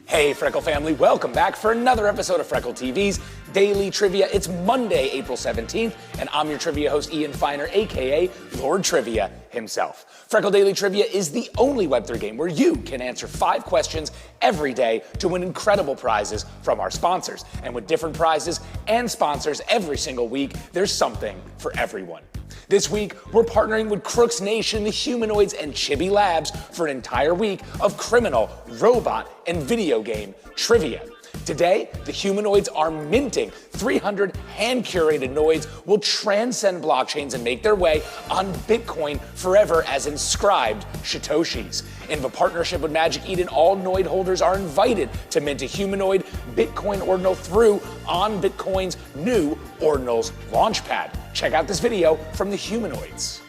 Hey Freckle family, welcome back for another episode of Freckle TV's Daily Trivia. It's Monday, April 17th, and I'm your trivia host, Ian Finer, aka Lord Trivia himself. Freckle Daily Trivia is the only Web3 game where you can answer 5 questions every day to win incredible prizes from our sponsors. And with different prizes and sponsors every single week, there's something for everyone. This week, we're partnering with Crookz Nation, the Humanoids, and Chibi Labs for an entire week of criminal, robot, and video game trivia. Today, the Humanoids are minting 300 hand-curated noids will transcend blockchains and make their way on Bitcoin forever as inscribed Satoshis. In a partnership with Magic Eden, all Noid holders are invited to mint a Humanoid Bitcoin Ordinal through On Bitcoin's new Ordinals Launchpad. Check out this video from the Humanoids.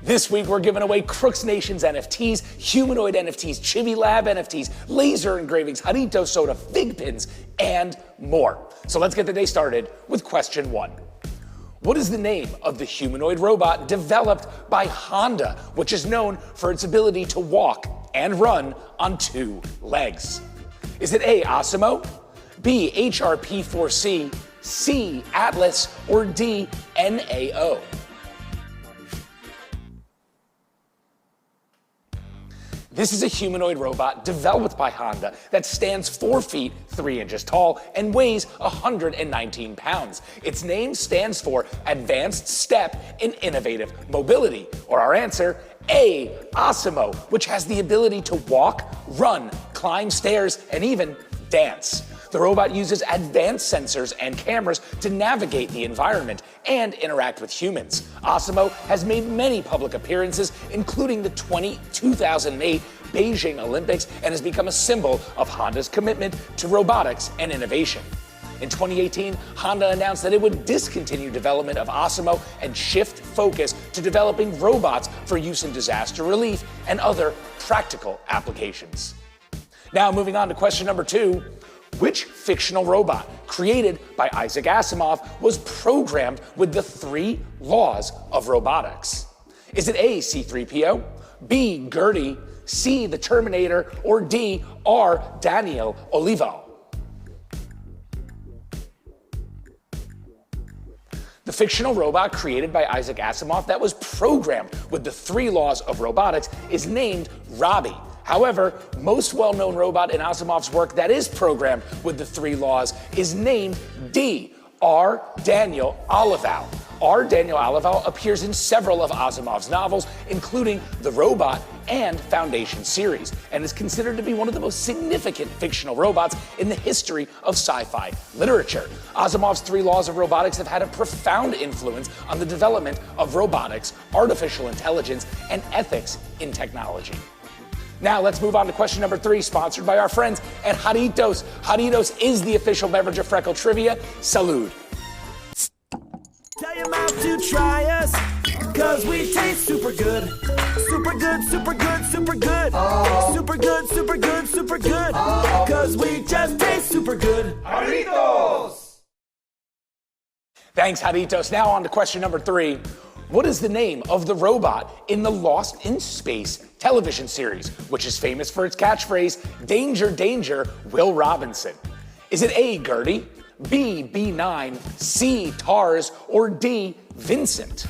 This week, we're giving away Crookz Nation's NFTs, Humanoid NFTs, Chibi Lab NFTs, laser engravings, Jarritos Soda, FigPins, and more. So let's get the day started with question 1. What is the name of the humanoid robot developed by Honda, which is known for its ability to walk and run on 2 legs? Is it A, Osimo, B, HRP4C, C, Atlas, or D, NAO? This is a humanoid robot developed by Honda that stands 4 feet 3 inches tall and weighs 119 pounds. Its name stands for Advanced Step in Innovative Mobility, or our answer, A, Osimo, which has the ability to walk, run, climb stairs, and even dance. The robot uses advanced sensors and cameras to navigate the environment and interact with humans. Osimo has made many public appearances, including the 2008 Beijing Olympics, and has become a symbol of Honda's commitment to robotics and innovation. In 2018, Honda announced that it would discontinue development of Osimo and shift focus to developing robots for use in disaster relief and other practical applications. Now, moving on to question number 2. Which fictional robot created by Isaac Asimov was programmed with the 3 laws of robotics? Is it A, C-3PO, B, Gertie, C, the Terminator, or D, R, Daniel Olivo? The fictional robot created by Isaac Asimov that was programmed with the 3 laws of robotics is named Robbie. However, most well-known robot in Asimov's work that is programmed with the 3 laws is named D, R. Daniel Olivo. R. Daniel Olivo appears in several of Asimov's novels, including The Robot and Foundation series, and is considered to be one of the most significant fictional robots in the history of sci-fi literature. Asimov's 3 laws of robotics have had a profound influence on the development of robotics, artificial intelligence, and ethics in technology. Now let's move on to question number 3, sponsored by our friends at Jarritos. Jarritos is the official beverage of Freckle Trivia. Salud. Tell your mouth to try us, cause we taste super good. Super good, super good, super good. Oh. Super good, super good, super good. Oh. Cause we just taste super good. Jarritos! Thanks, Jarritos. Now on to question number 3. What is the name of the robot in the Lost in Space television series, which is famous for its catchphrase, Danger, Danger, Will Robinson? Is it A, Gertie, B, B9, C, Tars, or D, Vincent?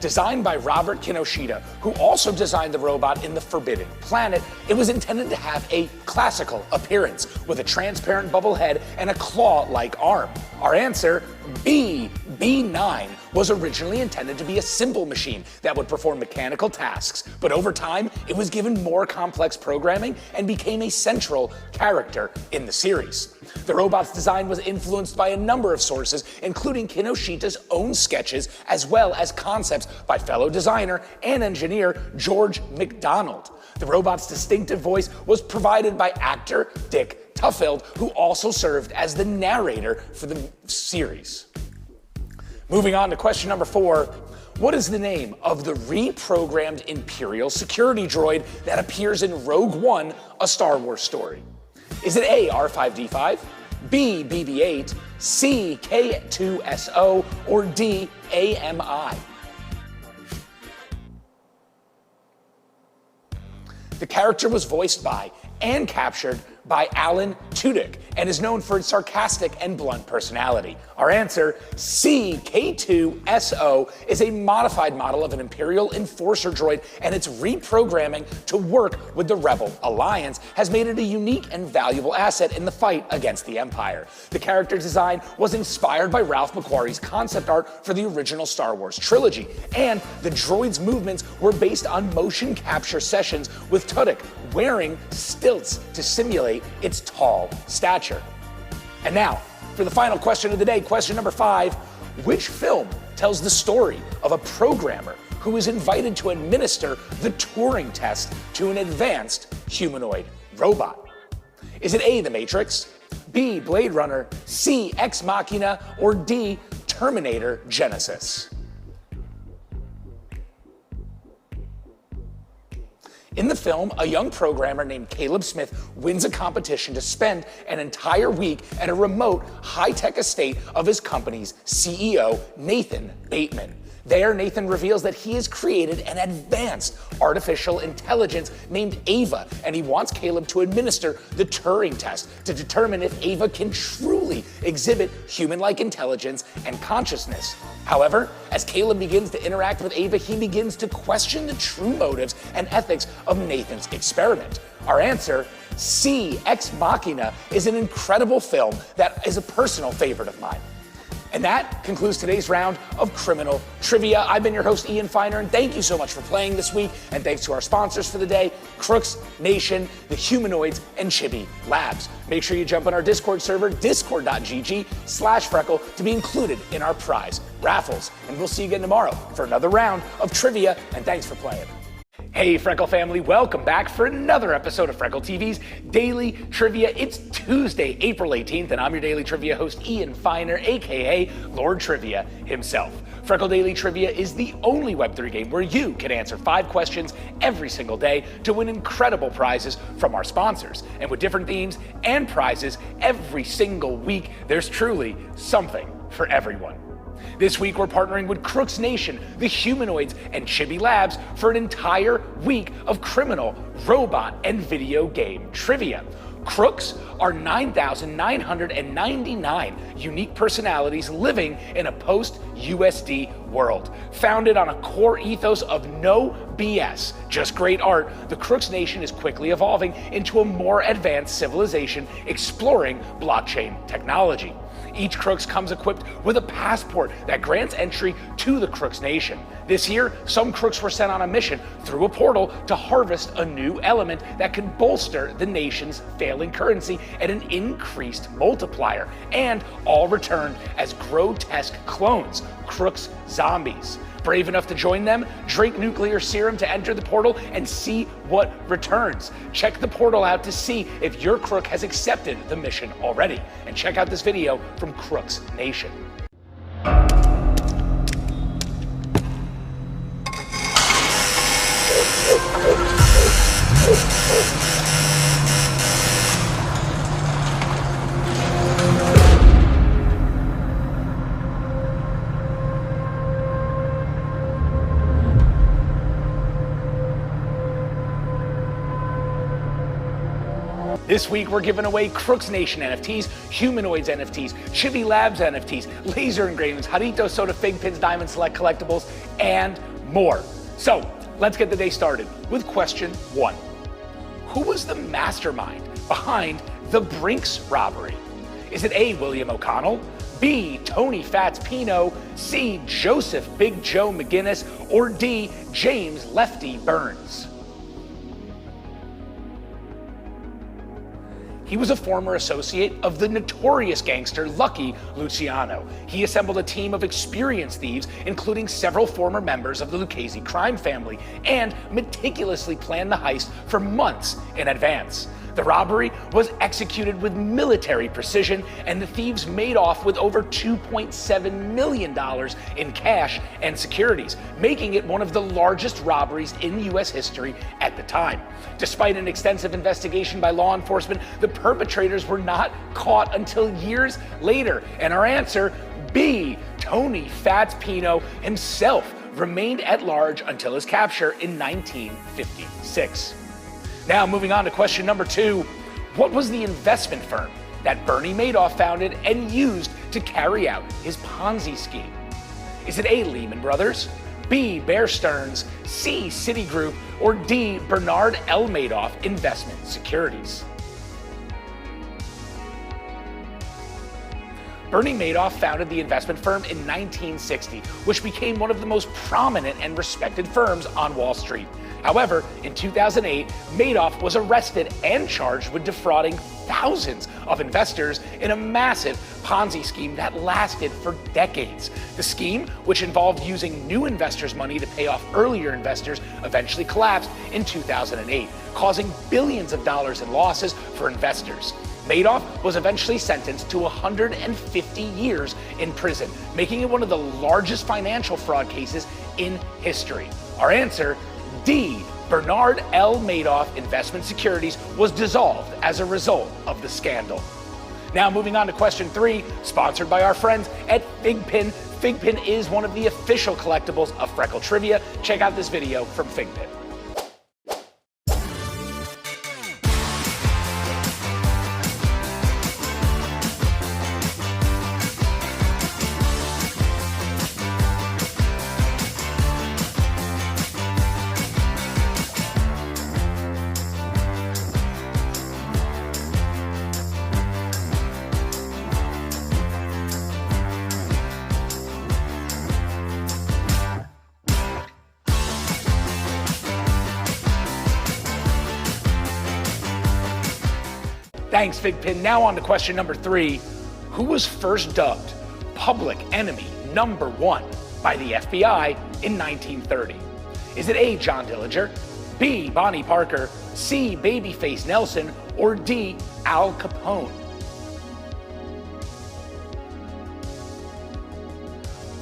Designed by Robert Kinoshita, who also designed the robot in The Forbidden Planet, it was intended to have a classical appearance with a transparent bubble head and a claw-like arm. Our answer, B, B9, was originally intended to be a simple machine that would perform mechanical tasks, but over time, it was given more complex programming and became a central character in the series. The robot's design was influenced by a number of sources, including Kinoshita's own sketches, as well as concepts by fellow designer and engineer George McDonald. The robot's distinctive voice was provided by actor Dick Tuffield, who also served as the narrator for the series. Moving on to question number 4. What is the name of the reprogrammed Imperial security droid that appears in Rogue One, a Star Wars story? Is it A, R5D5, B, BB8, C, K2SO, or D, AMI? The character was voiced by and captured by Alan Tudyk and is known for its sarcastic and blunt personality. Our answer, C, K2SO, is a modified model of an Imperial Enforcer droid, and its reprogramming to work with the Rebel Alliance has made it a unique and valuable asset in the fight against the Empire. The character design was inspired by Ralph McQuarrie's concept art for the original Star Wars trilogy, and the droid's movements were based on motion capture sessions with Tudyk wearing stilts to simulate its tall stature. And now, for the final question of the day, question number 5, which film tells the story of a programmer who is invited to administer the Turing test to an advanced humanoid robot? Is it A, The Matrix, B, Blade Runner, C, Ex Machina, or D, Terminator Genesis? In the film, a young programmer named Caleb Smith wins a competition to spend an entire week at a remote, high-tech estate of his company's CEO, Nathan Bateman. There, Nathan reveals that he has created an advanced artificial intelligence named Ava, and he wants Caleb to administer the Turing test to determine if Ava can truly exhibit human-like intelligence and consciousness. However, as Caleb begins to interact with Ava, he begins to question the true motives and ethics of Nathan's experiment. Our answer, C, Ex Machina, is an incredible film that is a personal favorite of mine. And that concludes today's round of Criminal Trivia. I've been your host, Ian Feiner, and thank you so much for playing this week. And thanks to our sponsors for the day, Crookz Nation, the Humanoids, and Chibi Labs. Make sure you jump on our Discord server, discord.gg/Freckle, to be included in our prize raffles. And we'll see you again tomorrow for another round of trivia, and thanks for playing. Hey Freckle family, welcome back for another episode of Freckle TV's Daily Trivia. It's Tuesday, April 18th, and I'm your Daily Trivia host, Ian Feiner, aka Lord Trivia himself. Freckle Daily Trivia is the only Web3 game where you can answer 5 questions every single day to win incredible prizes from our sponsors. And with different themes and prizes every single week, there's truly something for everyone. This week, we're partnering with Crookz Nation, the Humanoids, and Chibi Labs for an entire week of criminal, robot, and video game trivia. Crookz are 9,999 unique personalities living in a post-USD world. Founded on a core ethos of no BS, just great art, the Crookz Nation is quickly evolving into a more advanced civilization exploring blockchain technology. Each Crookz comes equipped with a passport that grants entry to the Crookz Nation. This year, some Crookz were sent on a mission through a portal to harvest a new element that can bolster the nation's failing currency at an increased multiplier, and all returned as grotesque clones, Crookz zombies. Brave enough to join them? Drink nuclear serum to enter the portal and see what returns. Check the portal out to see if your Crook has accepted the mission already. And check out this video from Crookz Nation. This week, we're giving away Crookz Nation NFTs, Humanoids NFTs, Chibi Labs NFTs, laser engravings, Jarritos Soda, FigPins, Diamond Select Collectibles, and more. So, let's get the day started with question 1. Who was the mastermind behind the Brinks robbery? Is it A, William O'Connell, B, Tony Fats Pino, C, Joseph Big Joe McGinnis, or D, James Lefty Burns? He was a former associate of the notorious gangster Lucky Luciano. He assembled a team of experienced thieves, including several former members of the Lucchese crime family, and meticulously planned the heist for months in advance. The robbery was executed with military precision, and the thieves made off with over $2.7 million in cash and securities, making it one of the largest robberies in U.S. history at the time. Despite an extensive investigation by law enforcement, the perpetrators were not caught until years later. And our answer, B, Tony Fats Pino himself remained at large until his capture in 1956. Now, moving on to question number 2. What was the investment firm that Bernie Madoff founded and used to carry out his Ponzi scheme? Is it A, Lehman Brothers, B, Bear Stearns, C, Citigroup, or D, Bernard L. Madoff Investment Securities? Bernie Madoff founded the investment firm in 1960, which became one of the most prominent and respected firms on Wall Street. However, in 2008, Madoff was arrested and charged with defrauding thousands of investors in a massive Ponzi scheme that lasted for decades. The scheme, which involved using new investors' money to pay off earlier investors, eventually collapsed in 2008, causing billions of dollars in losses for investors. Madoff was eventually sentenced to 150 years in prison, making it one of the largest financial fraud cases in history. Our answer, D, Bernard L. Madoff Investment Securities was dissolved as a result of the scandal. Now moving on to question 3, sponsored by our friends at FigPin. FigPin is one of the official collectibles of Freckle Trivia. Check out this video from FigPin. Thanks, FigPin. Now on to question number 3. Who was first dubbed Public Enemy #1 by the FBI in 1930? Is it A, John Dillinger, B, Bonnie Parker, C, Babyface Nelson, or D, Al Capone?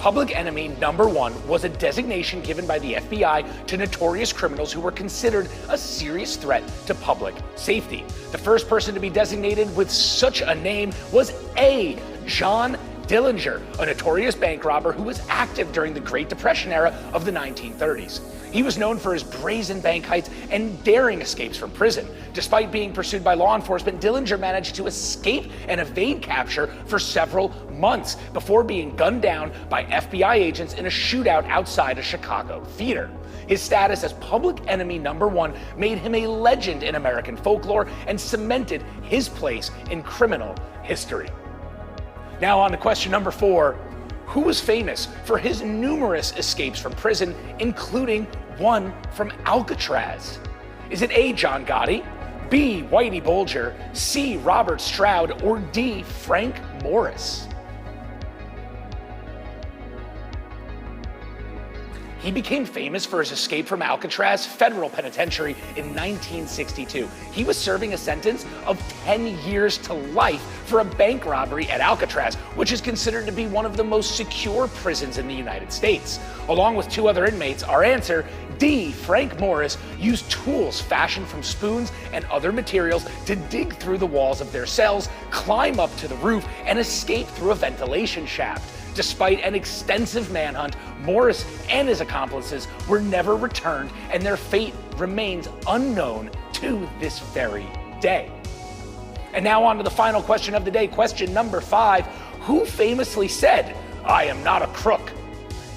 Public Enemy #1 was a designation given by the FBI to notorious criminals who were considered a serious threat to public safety. The first person to be designated with such a name was A, John Dillinger, a notorious bank robber who was active during the Great Depression era of the 1930s. He was known for his brazen bank heists and daring escapes from prison. Despite being pursued by law enforcement, Dillinger managed to escape and evade capture for several months before being gunned down by FBI agents in a shootout outside a Chicago theater. His status as Public Enemy #1 made him a legend in American folklore and cemented his place in criminal history. Now on to question number 4. Who was famous for his numerous escapes from prison, including one from Alcatraz? Is it A, John Gotti, B, Whitey Bulger, C, Robert Stroud, or D, Frank Morris? He became famous for his escape from Alcatraz Federal Penitentiary in 1962. He was serving a sentence of 10 years to life for a bank robbery at Alcatraz, which is considered to be one of the most secure prisons in the United States. Along with 2 other inmates, our answer, D, Frank Morris, used tools fashioned from spoons and other materials to dig through the walls of their cells, climb up to the roof, and escape through a ventilation shaft. Despite an extensive manhunt, Morris and his accomplices were never returned, and their fate remains unknown to this very day. And now on to the final question of the day, question number 5. Who famously said, "I am not a crook"?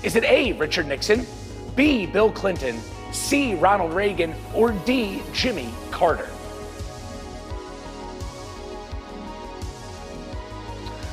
Is it A, Richard Nixon, B, Bill Clinton, C, Ronald Reagan, or D, Jimmy Carter?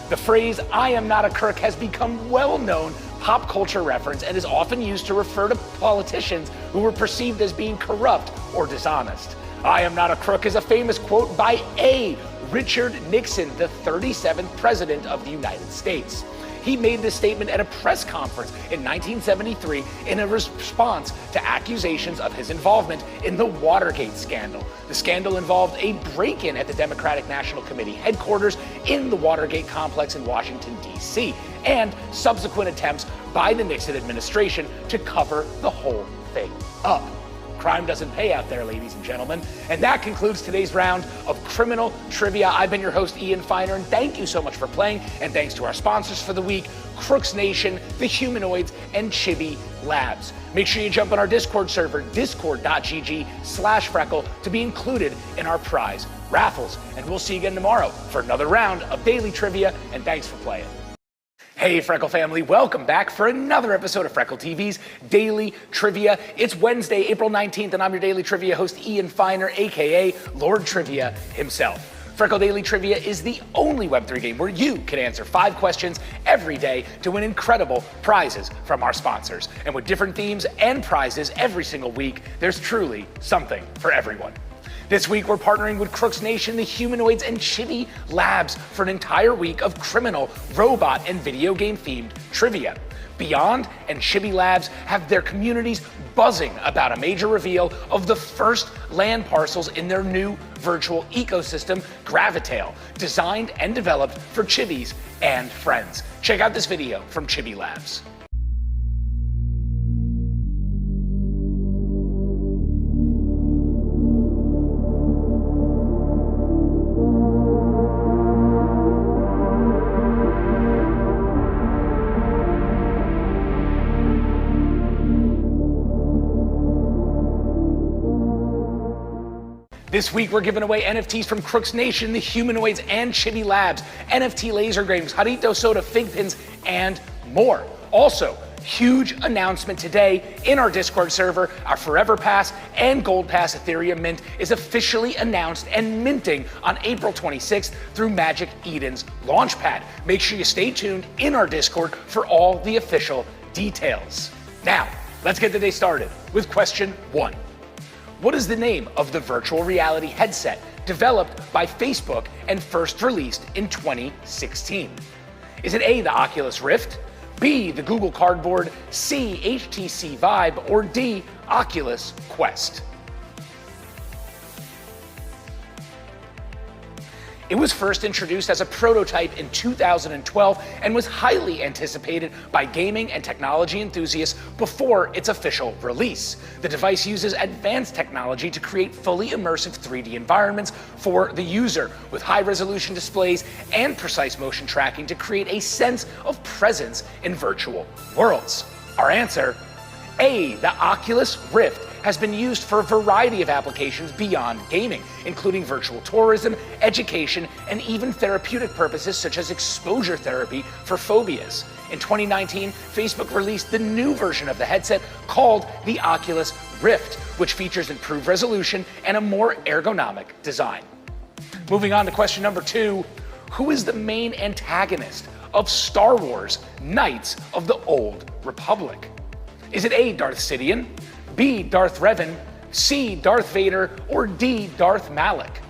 The phrase, "I am not a crook," has become well-known pop culture reference and is often used to refer to politicians who were perceived as being corrupt or dishonest. "I am not a crook" is a famous quote by A, Richard Nixon, the 37th President of the United States. He made this statement at a press conference in 1973 in a response to accusations of his involvement in the Watergate scandal. The scandal involved a break-in at the Democratic National Committee headquarters in the Watergate complex in Washington, D.C., and subsequent attempts by the Nixon administration to cover the whole thing up. Crime doesn't pay out there, ladies and gentlemen. And that concludes today's round of criminal trivia. I've been your host, Ian Feiner, and thank you so much for playing. And thanks to our sponsors for the week, Crookz Nation, the Humanoids, and Chibi Labs. Make sure you jump on our Discord server, discord.gg/Freckle, to be included in our prize raffles. And we'll see you again tomorrow for another round of daily trivia, and thanks for playing. Hey Freckle family, welcome back for another episode of Freckle TV's Daily Trivia. It's Wednesday, April 19th, and I'm your Daily Trivia host, Ian Feiner, aka Lord Trivia himself. Freckle Daily Trivia is the only Web3 game where you can answer 5 questions every day to win incredible prizes from our sponsors. And with different themes and prizes every single week, there's truly something for everyone. This week, we're partnering with Crookz Nation, the Humanoids, and Chibi Labs for an entire week of criminal, robot, and video game-themed trivia. Beyond and Chibi Labs have their communities buzzing about a major reveal of the first land parcels in their new virtual ecosystem, Gravitail, designed and developed for Chibis and Frens. Check out this video from Chibi Labs. This week, we're giving away NFTs from Crookz Nation, the Humanoids, and Chibi Labs, NFT laser games, Jarritos Soda, FigPins, and more. Also, huge announcement today in our Discord server. Our Forever Pass and Gold Pass Ethereum Mint is officially announced and minting on April 26th through Magic Eden's Launchpad. Make sure you stay tuned in our Discord for all the official details. Now, let's get the day started with question 1. What is the name of the virtual reality headset developed by Facebook and first released in 2016? Is it A, the Oculus Rift, B, the Google Cardboard, C, HTC Vive, or D, Oculus Quest? It was first introduced as a prototype in 2012 and was highly anticipated by gaming and technology enthusiasts before its official release. The device uses advanced technology to create fully immersive 3D environments for the user, with high-resolution displays and precise motion tracking to create a sense of presence in virtual worlds. Our answer: A, the Oculus Rift has been used for a variety of applications beyond gaming, including virtual tourism, education, and even therapeutic purposes such as exposure therapy for phobias. In 2019, Facebook released the new version of the headset called the Oculus Rift, which features improved resolution and a more ergonomic design. Moving on to question number 2, who is the main antagonist of Star Wars Knights of the Old Republic? Is it A, Darth Sidious, B, Darth Revan, C, Darth Vader, or D, Darth Malak?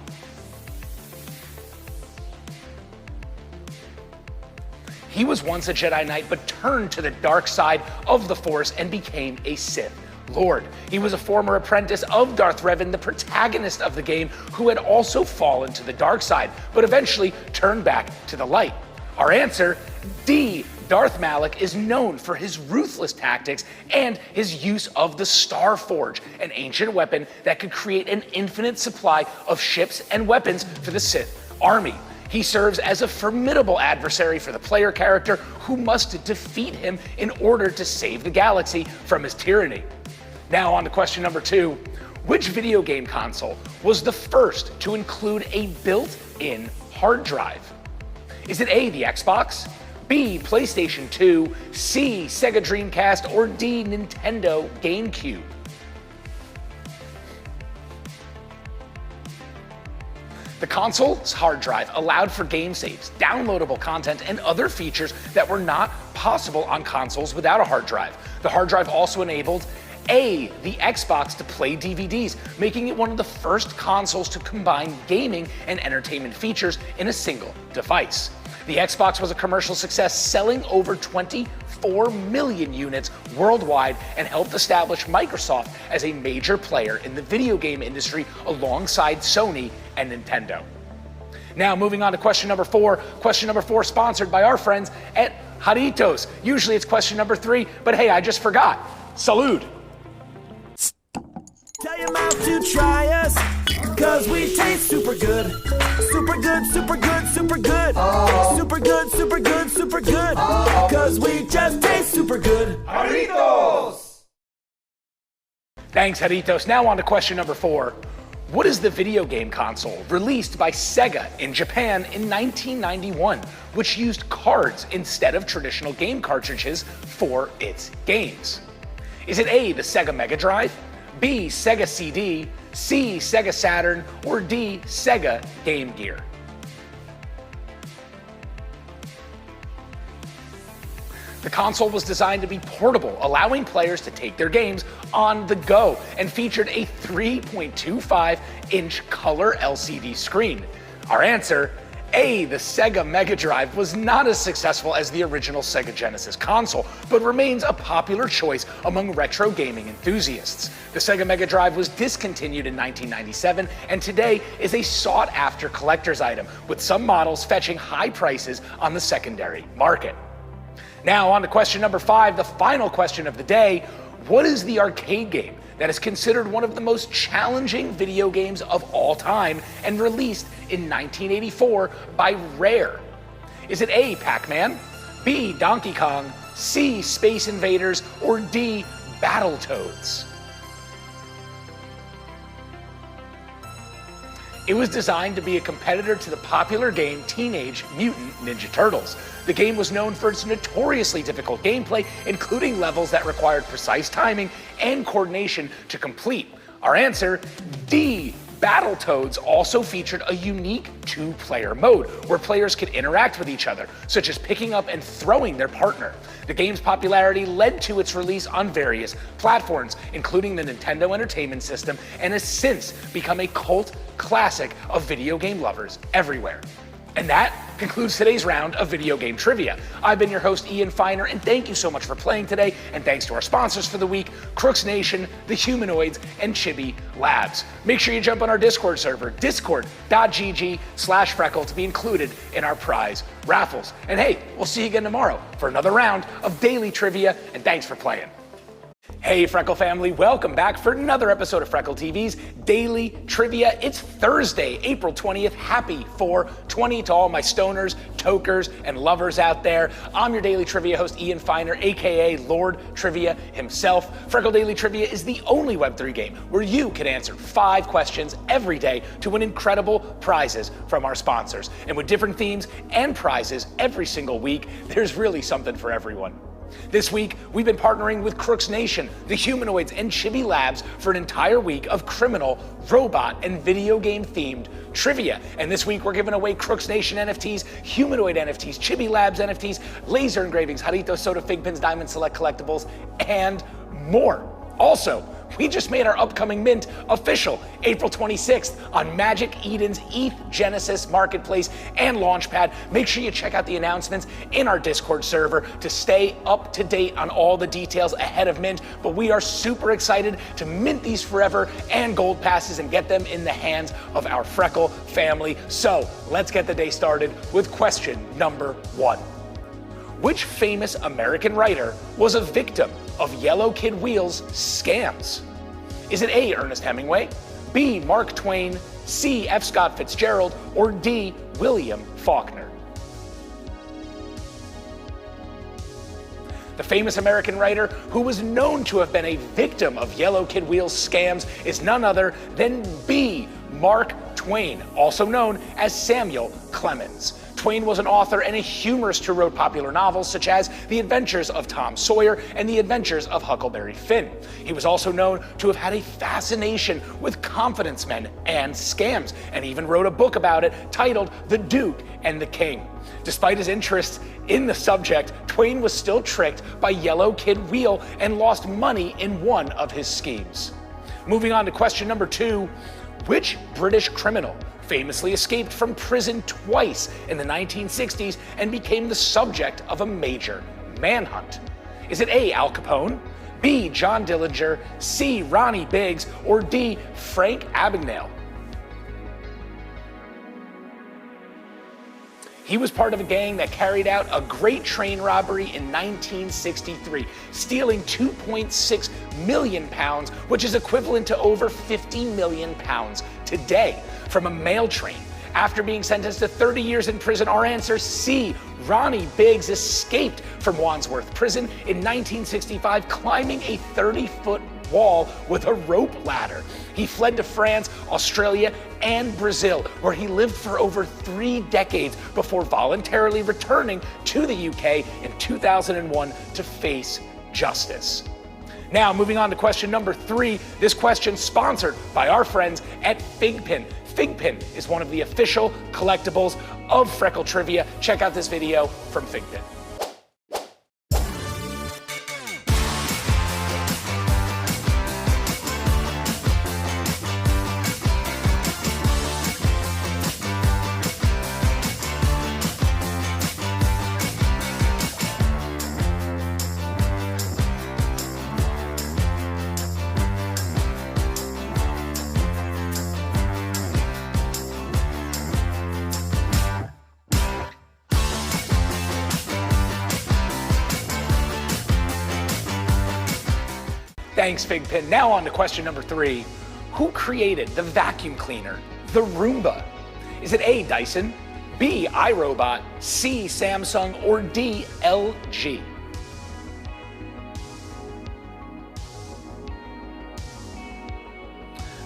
He was once a Jedi Knight, but turned to the dark side of the Force and became a Sith Lord. He was a former apprentice of Darth Revan, the protagonist of the game, who had also fallen to the dark side, but eventually turned back to the light. Our answer: D, Darth Malak is known for his ruthless tactics and his use of the Star Forge, an ancient weapon that could create an infinite supply of ships and weapons for the Sith army. He serves as a formidable adversary for the player character who must defeat him in order to save the galaxy from his tyranny. Now on to question number 2. Which video game console was the first to include a built-in hard drive? Is it A, the Xbox, B, PlayStation 2, C, Sega Dreamcast, or D, Nintendo GameCube? The console's hard drive allowed for game saves, downloadable content, and other features that were not possible on consoles without a hard drive. The hard drive also enabled A, the Xbox to play DVDs, making it one of the first consoles to combine gaming and entertainment features in a single device. The Xbox was a commercial success, selling over 24 million units worldwide and helped establish Microsoft as a major player in the video game industry alongside Sony and Nintendo. Now, moving on to question number 4. Question number 4 sponsored by our friends at Jarritos. Usually it's question number 3, but hey, I just forgot. Salud. Tell your mouth to try us, cause we taste super good. Super good, super good, super good. Super good, super good, super good. Cause we just taste super good. Jarritos! Thanks, Jarritos. Now on to question number 4. What is the video game console released by Sega in Japan in 1991, which used cards instead of traditional game cartridges for its games? Is it A, the Sega Mega Drive, B, Sega CD, C, Sega Saturn, or D, Sega Game Gear? The console was designed to be portable, allowing players to take their games on the go, and featured a 3.25-inch color LCD screen. Our answer, A, the Sega Mega Drive, was not as successful as the original Sega Genesis console, but remains a popular choice among retro gaming enthusiasts. The Sega Mega Drive was discontinued in 1997 and today is a sought-after collector's item, with some models fetching high prices on the secondary market. Now on to question number 5, the final question of the day. What is the arcade game that is considered one of the most challenging video games of all time and released in 1984 by Rare? Is it A, Pac-Man, B, Donkey Kong, C, Space Invaders, or D, Battletoads? It was designed to be a competitor to the popular game Teenage Mutant Ninja Turtles. The game was known for its notoriously difficult gameplay, including levels that required precise timing and coordination to complete. Our answer, D. Battletoads also featured a unique two-player mode where players could interact with each other, such as picking up and throwing their partner. The game's popularity led to its release on various platforms, including the Nintendo Entertainment System, and has since become a cult classic of video game lovers everywhere. And that concludes today's round of video game trivia. I've been your host, Ian Feiner, and thank you so much for playing today, and thanks to our sponsors for the week, Crookz Nation, the Humanoids, and Chibi Labs. Make sure you jump on our Discord server, discord.gg/Freckle, to be included in our prize raffles. And hey, we'll see you again tomorrow for another round of daily trivia, and thanks for playing. Hey Freckle family, welcome back for another episode of Freckle TV's Daily Trivia. It's Thursday, April 20th. Happy 420 to all my stoners, tokers, and lovers out there. I'm your Daily Trivia host, Ian Feiner, aka Lord Trivia himself. Freckle Daily Trivia is the only Web3 game where you can answer 5 questions every day to win incredible prizes from our sponsors. And with different themes and prizes every single week, there's really something for everyone. This week, we've been partnering with Crookz Nation, the Humanoids, and Chibi Labs for an entire week of criminal, robot, and video game themed trivia. And this week, we're giving away Crookz Nation NFTs, Humanoid NFTs, Chibi Labs NFTs, laser engravings, Jarritos Soda, FigPins, Diamond Select Collectibles, and more. Also, we just made our upcoming mint official, April 26th, on Magic Eden's ETH Genesis Marketplace and Launchpad. Make sure you check out the announcements in our Discord server to stay up to date on all the details ahead of mint. But we are super excited to mint these forever and gold passes and get them in the hands of our Freckle family. So let's get the day started with question number 1. Which famous American writer was a victim of Yellow Kid Wheels scams? Is it A, Ernest Hemingway, B, Mark Twain, C, F. Scott Fitzgerald, or D, William Faulkner? The famous American writer who was known to have been a victim of Yellow Kid Wheels scams is none other than B, Mark Twain, also known as Samuel Clemens. Twain was an author and a humorist who wrote popular novels such as The Adventures of Tom Sawyer and The Adventures of Huckleberry Finn. He was also known to have had a fascination with confidence men and scams, and even wrote a book about it titled The Duke and the King. Despite his interest in the subject, Twain was still tricked by Yellow Kid Wheel and lost money in one of his schemes. Moving on to question number 2. Which British criminal famously escaped from prison twice in the 1960s and became the subject of a major manhunt? Is it A, Al Capone, B, John Dillinger, C, Ronnie Biggs, or D, Frank Abagnale? He was part of a gang that carried out a great train robbery in 1963, stealing 2.6 million pounds, which is equivalent to over 50 million pounds today, from a mail train. After being sentenced to 30 years in prison, our answer C, Ronnie Biggs escaped from Wandsworth Prison in 1965, climbing a 30-foot wall with a rope ladder. He fled to France, Australia, and Brazil, where he lived for over 3 decades before voluntarily returning to the UK in 2001 to face justice. Now, moving on to question number 3. This question sponsored by our friends at FigPin. FigPin is one of the official collectibles of Freckle Trivia. Check out this video from FigPin. Thanks, FigPin. Now on to question number 3. Who created the vacuum cleaner, the Roomba? Is it A, Dyson, B, iRobot, C, Samsung, or D, LG?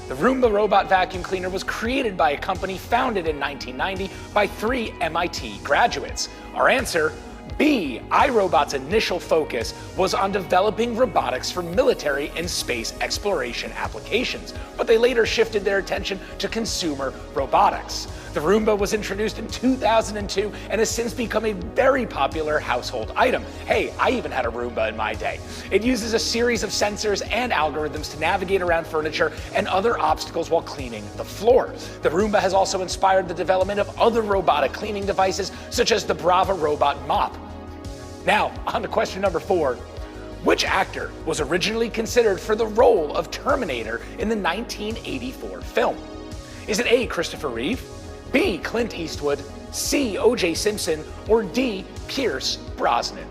The Roomba robot vacuum cleaner was created by a company founded in 1990 by 3 MIT graduates. Our answer, B, iRobot's initial focus was on developing robotics for military and space exploration applications, but they later shifted their attention to consumer robotics. The Roomba was introduced in 2002 and has since become a very popular household item. Hey, I even had a Roomba in my day. It uses a series of sensors and algorithms to navigate around furniture and other obstacles while cleaning the floor. The Roomba has also inspired the development of other robotic cleaning devices, such as the Brava robot mop. Now, on to question number 4. Which actor was originally considered for the role of Terminator in the 1984 film? Is it A, Christopher Reeve, B, Clint Eastwood, C, O.J. Simpson, or D, Pierce Brosnan?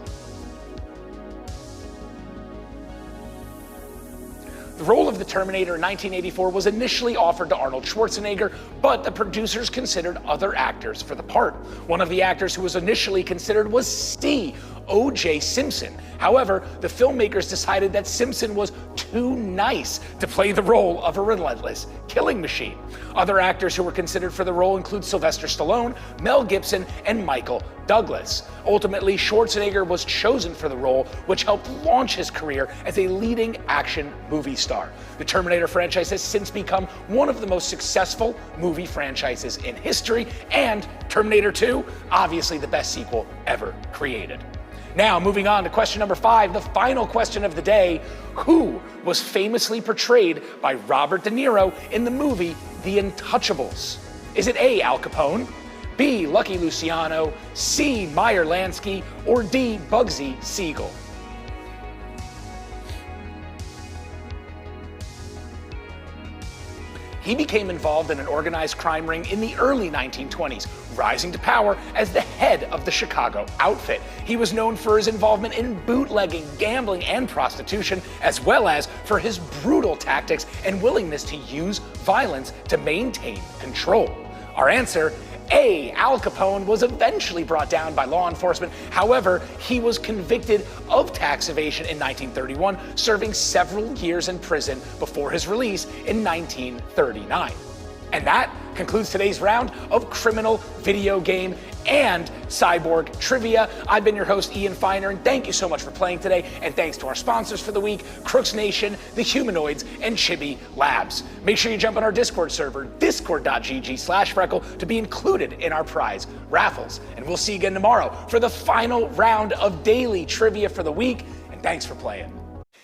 The role of the Terminator in 1984 was initially offered to Arnold Schwarzenegger, but the producers considered other actors for the part. One of the actors who was initially considered was C, O.J. Simpson. However, the filmmakers decided that Simpson was too nice to play the role of a relentless killing machine. Other actors who were considered for the role include Sylvester Stallone, Mel Gibson, and Michael Douglas. Ultimately, Schwarzenegger was chosen for the role, which helped launch his career as a leading action movie star. The Terminator franchise has since become one of the most successful movie franchises in history, and Terminator 2, obviously the best sequel ever created. Now, moving on to question number 5, the final question of the day. Who was famously portrayed by Robert De Niro in the movie The Untouchables? Is it A, Al Capone, B, Lucky Luciano, C, Meyer Lansky, or D, Bugsy Siegel? He became involved in an organized crime ring in the early 1920s, rising to power as the head of the Chicago outfit. He was known for his involvement in bootlegging, gambling, and prostitution, as well as for his brutal tactics and willingness to use violence to maintain control. Our answer, A, Al Capone was eventually brought down by law enforcement. However, he was convicted of tax evasion in 1931, serving several years in prison before his release in 1939. And that concludes today's round of criminal video game and cyborg trivia. I've been your host, Ian Feiner, and thank you so much for playing today. And thanks to our sponsors for the week, Crookz Nation, the Humanoids, and Chibi Labs. Make sure you jump on our Discord server, discord.gg/Freckle, to be included in our prize raffles. And we'll see you again tomorrow for the final round of daily trivia for the week. And thanks for playing.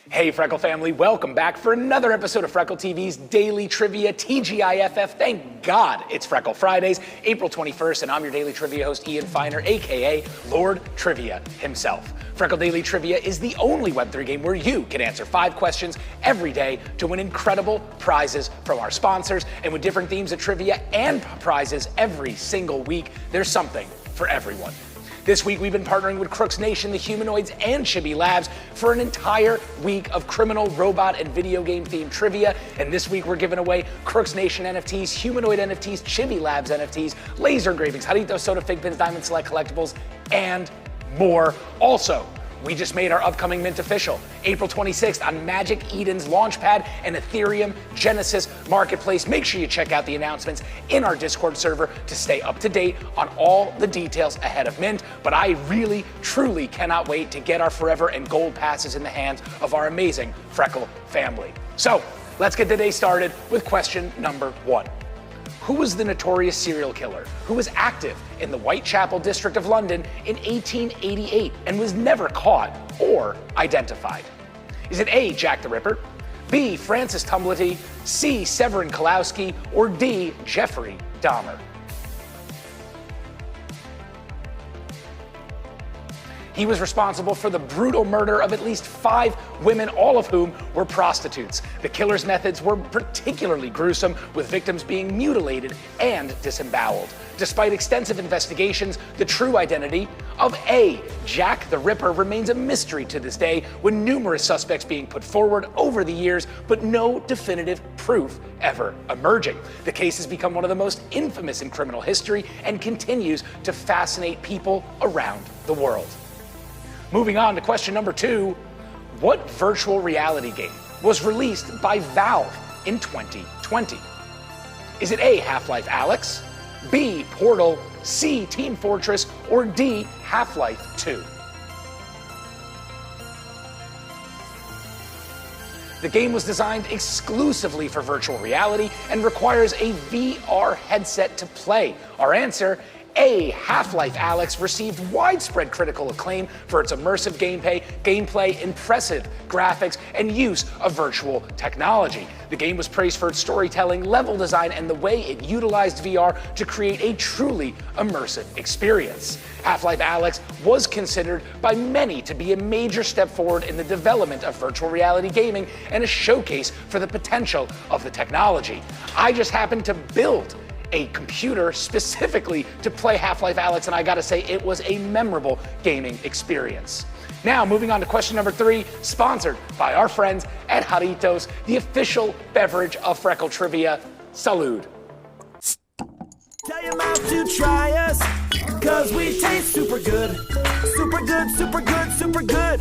Hey Freckle family, welcome back for another episode of Freckle TV's Daily Trivia TGIFF. Thank God it's Freckle Fridays, April 21st, and I'm your Daily Trivia host, Ian Feiner, aka Lord Trivia himself. Freckle Daily Trivia is the only Web3 game where you can answer 5 questions every day to win incredible prizes from our sponsors. And with different themes of trivia and prizes every single week, there's something for everyone. This week, we've been partnering with Crookz Nation, the Humanoids, and Chibi Labs for an entire week of criminal, robot, and video game themed trivia. And this week, we're giving away Crookz Nation NFTs, Humanoid NFTs, Chibi Labs NFTs, laser engravings, Jarritos Soda, FigPins, Diamond Select Collectibles, and more. Also, we just made our upcoming mint official, April 26th on Magic Eden's Launchpad and Ethereum Genesis Marketplace. Make sure you check out the announcements in our Discord server to stay up to date on all the details ahead of mint. But I really, truly cannot wait to get our Forever and Gold passes in the hands of our amazing Freckle family. So let's get the day started with question number 1. Who was the notorious serial killer who was active in the Whitechapel district of London in 1888 and was never caught or identified? Is it A, Jack the Ripper, B, Francis Tumblety, C, Severin Kalowski, or D, Jeffrey Dahmer? He was responsible for the brutal murder of at least 5 women, all of whom were prostitutes. The killer's methods were particularly gruesome, with victims being mutilated and disemboweled. Despite extensive investigations, the true identity of A, Jack the Ripper remains a mystery to this day, with numerous suspects being put forward over the years, but no definitive proof ever emerging. The case has become one of the most infamous in criminal history and continues to fascinate people around the world. Moving on to question number 2, what virtual reality game was released by Valve in 2020? Is it A, Half-Life Alyx, B, Portal, C, Team Fortress, or D, Half-Life 2? The game was designed exclusively for virtual reality and requires a VR headset to play. Our answer, A, Half-Life Alyx, received widespread critical acclaim for its immersive gameplay, impressive graphics, and use of virtual technology. The game was praised for its storytelling, level design, and the way it utilized VR to create a truly immersive experience. Half-Life Alyx was considered by many to be a major step forward in the development of virtual reality gaming and a showcase for the potential of the technology. I just happened to build a computer specifically to play Half-Life Alyx, and I gotta say, it was a memorable gaming experience. Now, moving on to question number 3, sponsored by our friends at Jarritos, the official beverage of Freckle Trivia. Salud. Tell your mouth to try us, cause we taste super good. Super good, super good, super good.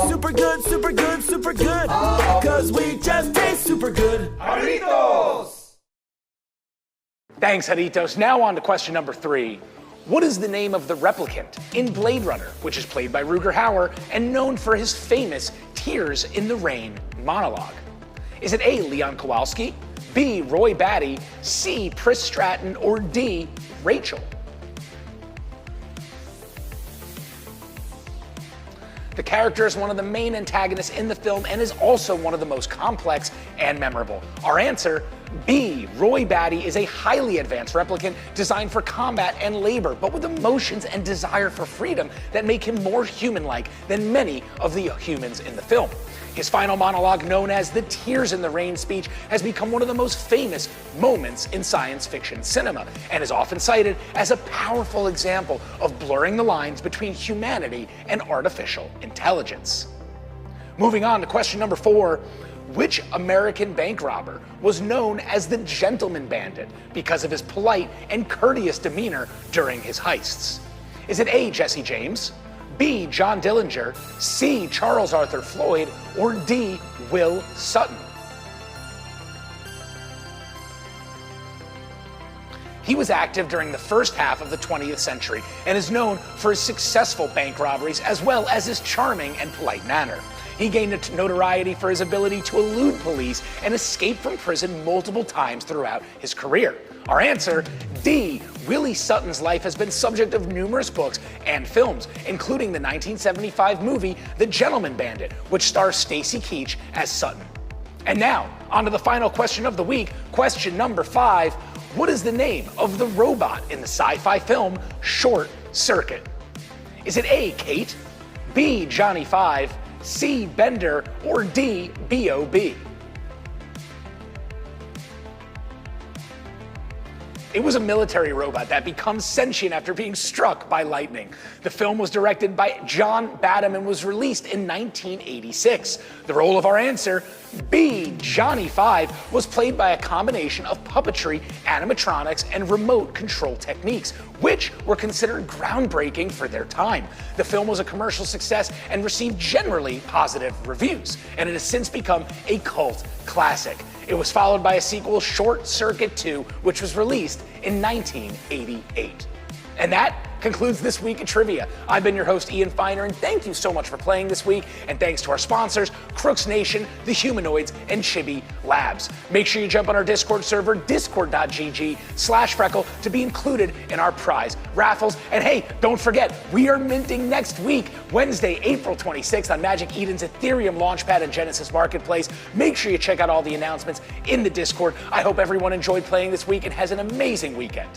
Super good, super good, super good. Cause we just taste super good. Jarritos! Thanks, Jarritos. Now on to question number 3. What is the name of the replicant in Blade Runner, which is played by Rutger Hauer and known for his famous Tears in the Rain monologue? Is it A, Leon Kowalski, B, Roy Batty, C, Pris Stratton, or D, Rachel? The character is one of the main antagonists in the film and is also one of the most complex and memorable. Our answer, B, Roy Batty is a highly advanced replicant designed for combat and labor, but with emotions and desire for freedom that make him more human-like than many of the humans in the film. His final monologue, known as the Tears in the Rain speech, has become one of the most famous moments in science fiction cinema and is often cited as a powerful example of blurring the lines between humanity and artificial intelligence. Moving on to question number 4, which American bank robber was known as the Gentleman Bandit because of his polite and courteous demeanor during his heists? Is it A, Jesse James, B, John Dillinger, C, Charles Arthur Floyd, or D, Will Sutton? He was active during the first half of the 20th century and is known for his successful bank robberies as well as his charming and polite manner. He gained notoriety for his ability to elude police and escape from prison multiple times throughout his career. Our answer, D. Willie Sutton's life has been subject of numerous books and films, including the 1975 movie The Gentleman Bandit, which stars Stacy Keach as Sutton. And now, on to the final question of the week, question number 5. What is the name of the robot in the sci-fi film Short Circuit? Is it A, Kate, B, Johnny 5, C, Bender, or D, B.O.B.? It was a military robot that becomes sentient after being struck by lightning. The film was directed by John Badham and was released in 1986. The role of our answer, B, Johnny 5, was played by a combination of puppetry, animatronics, and remote control techniques, which were considered groundbreaking for their time. The film was a commercial success and received generally positive reviews, and it has since become a cult classic. It was followed by a sequel, Short Circuit 2, which was released in 1988. And that concludes this week of trivia. I've been your host, Ian Feiner, and thank you so much for playing this week. And thanks to our sponsors, Crookz Nation, the Humanoids, and Chibi Labs. Make sure you jump on our Discord server, discord.gg/Freckle, to be included in our prize raffles. And hey, don't forget, we are minting next week, Wednesday, April 26th, on Magic Eden's Ethereum Launchpad and Genesis Marketplace. Make sure you check out all the announcements in the Discord. I hope everyone enjoyed playing this week and has an amazing weekend.